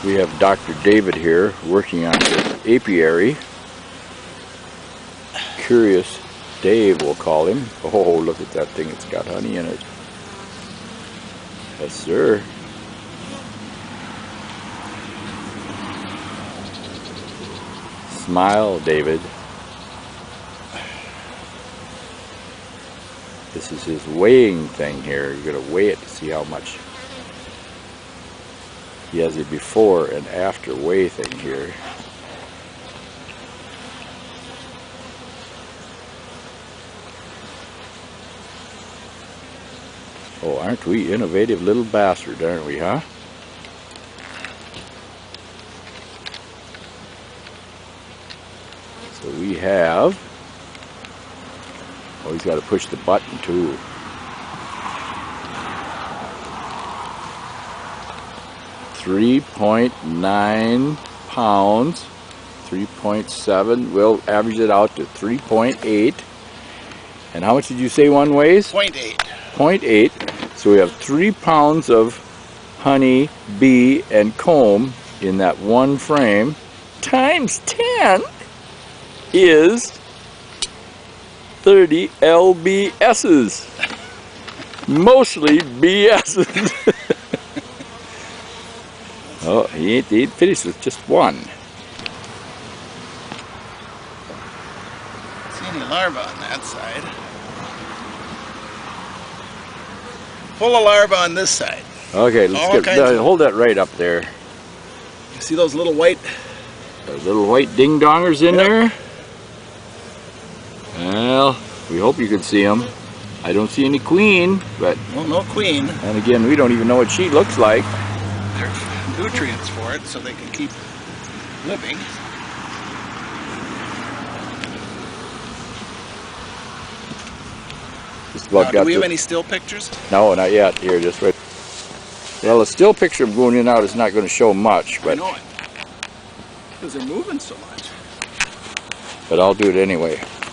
We have Dr. David here working on the apiary. Curious Dave, we'll call him. Oh, look at that thing, it's got honey in it. Yes, sir. Smile, David. This is his weighing thing here. You're going to weigh it to see how much. He has a before and after weigh thing here. Oh, aren't we innovative little bastards, aren't we, huh? So we have, oh, he's got to push the button too. 3.9 pounds, 3.7, we'll average it out to 3.8. And how much did you say one weighs? 0.8. 0.8. So we have 3 pounds of honey, bee, and comb in that one frame. Times 10 is 30 LBSs. Mostly BSs. Oh, he ain't finished with just one. See any larvae on that side? Full of larvae on this side. Okay, let's hold that right up there. You see those little white? Those little white ding-dongers in there? Well, we hope you can see them. I don't see any queen, but... Well, no queen. And again, we don't even know what she looks like. There's nutrients for it so they can keep living. Now, do we have any still pictures? No, not yet. Here, just right. Well, a still picture of going in and out is not going to show much, but... I know it. Because they're moving so much. But I'll do it anyway.